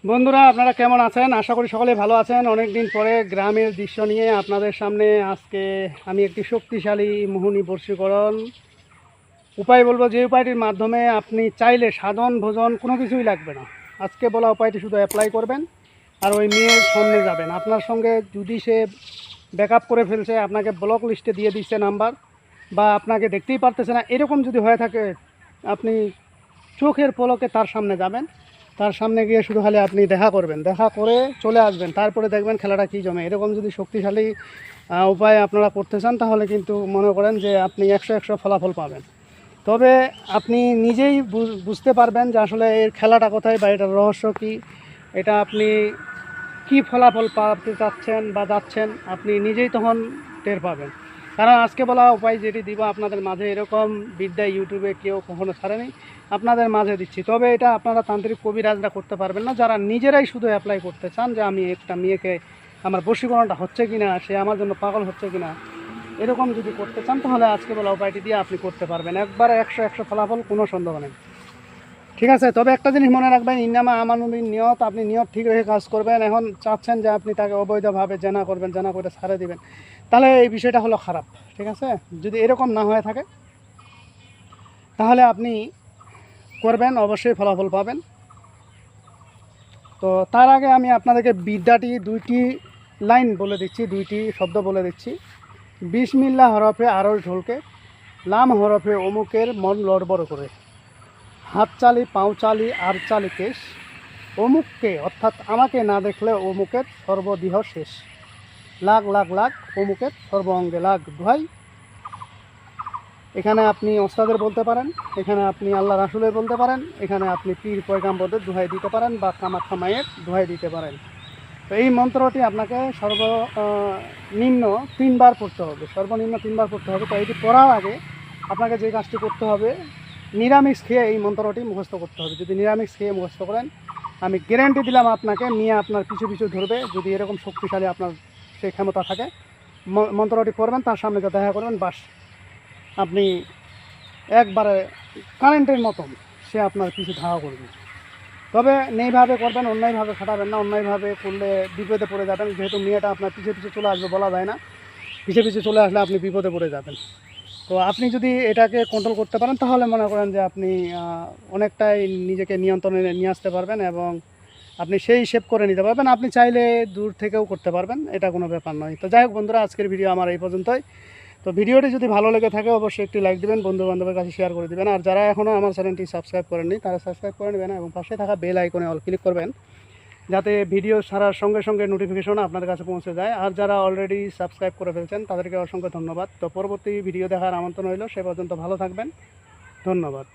বন্ধুরা, আপনারা কেমন আছেন? আশা করি সকলে ভালো আছেন। অনেক দিন পরে গ্রামের দৃশ্য নিয়ে আপনাদের সামনে আজকে আমি একটি শক্তিশালী মোহিনী বশীকরণ উপায় বলবো, যে উপায়টির মাধ্যমে আপনি চাইলে সাধন ভোজন কোনো কিছুই লাগবে না। আজকে বলা উপায়টি শুধু অ্যাপ্লাই করবেন আর ওই মেয়ের সামনে যাবেন। আপনার সঙ্গে যদি সে ব্যাকআপ করে ফেলছে, আপনাকে ব্লক লিস্টে দিয়ে দিচ্ছে নাম্বার, বা আপনাকে দেখতেই পারতেছে না, এরকম যদি হয়ে থাকে, আপনি চোখের পলকে তার সামনে যাবেন। তার সামনে গিয়ে শুধু খালি আপনি দেখা করবেন, দেখা করে চলে আসবেন, তারপরে দেখবেন খেলাটা কী জমে। এরকম যদি শক্তিশালী উপায় আপনারা করতে চান, তাহলে কিন্তু মনে করেন যে আপনি 100 ফলাফল পাবেন। তবে আপনি নিজেই বুঝতে পারবেন যে আসলে এর খেলাটা কোথায় বা এটার রহস্য কী, এটা আপনি কি ফলাফল পাতে চাচ্ছেন বা যাচ্ছেন, আপনি নিজেই তখন টের পাবেন। কারণ আজকে বলা উপায় যেটি দিব আপনাদের মাঝে, এরকম বিদ্যা ইউটিউবে কেউ কখনো ছাড়েনি, আপনাদের মাঝে দিচ্ছি। তবে এটা আপনারা তান্ত্রিক কবিরাজরা করতে পারবেন না, যারা নিজেরাই শুধু অ্যাপ্লাই করতে চান যে আমি একটা মেয়েকে, আমার বশীকরণটা হচ্ছে কি না, সে আমার জন্য পাগল হচ্ছে কি না, এরকম যদি করতে চান, তাহলে আজকে বলা উপায়টি দিয়ে আপনি করতে পারবেন। একবারে 100 ফলাফল, কোনো সন্দেহ নেই। ঠিক আছে, তবে একটা জিনিস মনে রাখবেন, ইন্নামা আমানুবিন নিয়ত। আপনি নিয়ত ঠিক রেখে কাজ করবেন। এখন চাচ্ছেন যে আপনি তাকে অবৈধভাবে জানা করবেন, জানা করে ছাড়ে দিবেন, তাহলে এই বিষয়টা হলো খারাপ। ঠিক আছে, যদি এরকম না হয়ে থাকে, তাহলে আপনি করবেন, অবশ্যই ফলাফল পাবেন। তো তার আগে আমি আপনাদেরকে বিদ্যাটি দুইটি লাইন বলে দিচ্ছি, দুইটি শব্দ বলে দিচ্ছি। বিসমিল্লাহ হরফে আরশ ঢোলকে, লাম হরফে অমুকের মন লড়বড় করে, হাত চালি পাও চালি আর চালি কেশ, অমুককে অর্থাৎ আমাকে না দেখলে অমুকের সর্বদেহ শেষ, লাগ লাগ লাগ অমুকের সর্ব অঙ্গে লাগ দোহাই। এখানে আপনি ওস্তাদের বলতে পারেন, এখানে আপনি আল্লাহ রাসুলের বলতে পারেন, এখানে আপনি পীর পয়গাম্বরদের দোহাই দিতে পারেন বা কামাখ্যা মায়ের দোহাই দিতে পারেন। তো এই মন্ত্রটি আপনাকে সর্বনিম্ন 3 বার পড়তে হবে, সর্বনিম্ন 3 বার পড়তে হবে। তো এটি পড়ার আগে আপনাকে যে কাজটি করতে হবে, নিরামিষ খেয়ে এই মন্ত্রটি মুখস্থ করতে হবে। যদি নিরামিষ খেয়ে মুখস্থ করেন, আমি গ্যারান্টি দিলাম আপনাকে, মেয়ে আপনার পিছু পিছু ধরবে। যদি এরকম শক্তিশালী আপনার সেই ক্ষমতা থাকে, মন্ত্রটি পড়বেন, তার সামনে যা দেখা করবেন, বাস আপনি একবারে কারেন্টের মতন সে আপনার পিছু ধাওয়া করবে। তবে নেইভাবে করবেন, অন্যায়ভাবে খাটাবেন না। অন্যায়ভাবে করলে বিপদে পড়ে যাবেন, যেহেতু মেয়েটা আপনার পিছিয়ে পিছিয়ে চলে আসবে, বলা যায় না, পিছিয়ে পিছিয়ে চলে আসলে আপনি বিপদে পড়ে যাবেন। তো আপনি যদি এটাকে কন্ট্রোল করতে পারেন, তাহলে মনে করেন যে আপনি অনেকটাই নিজেকে নিয়ন্ত্রণে নিয়ে আসতে পারবেন, এবং আপনি সেই শেপ করে নিতে পারবেন। আপনি চাইলে দূর থেকেও করতে পারবেন, এটা কোনো ব্যাপার নয়। তো যাই হোক বন্ধুরা, আজকের ভিডিও আমার এই পর্যন্তই। তো ভিডিওটি যদি ভালো লেগে থাকে, অবশ্যই একটি লাইক দিবেন, বন্ধু বান্ধবের কাছে শেয়ার করে দিবেন। আর যারা এখনও আমার চ্যানেলটি সাবস্ক্রাইব করেননি, তারা সাবস্ক্রাইব করে নেবেন এবং পাশে থাকা বেল আইকনে অল ক্লিক করবেন, যাতে ভিডিও ছাড়ার সঙ্গে সঙ্গে নোটিফিকেশন আপনাদের কাছে পৌঁছে যায়। আর যারা অলরেডি সাবস্ক্রাইব করে ফেলছেন, তাদেরকে অসংখ্য ধন্যবাদ। তো পরবর্তী ভিডিও দেখার আমন্ত্রণ রইল। সে পর্যন্ত ভালো থাকবেন। ধন্যবাদ।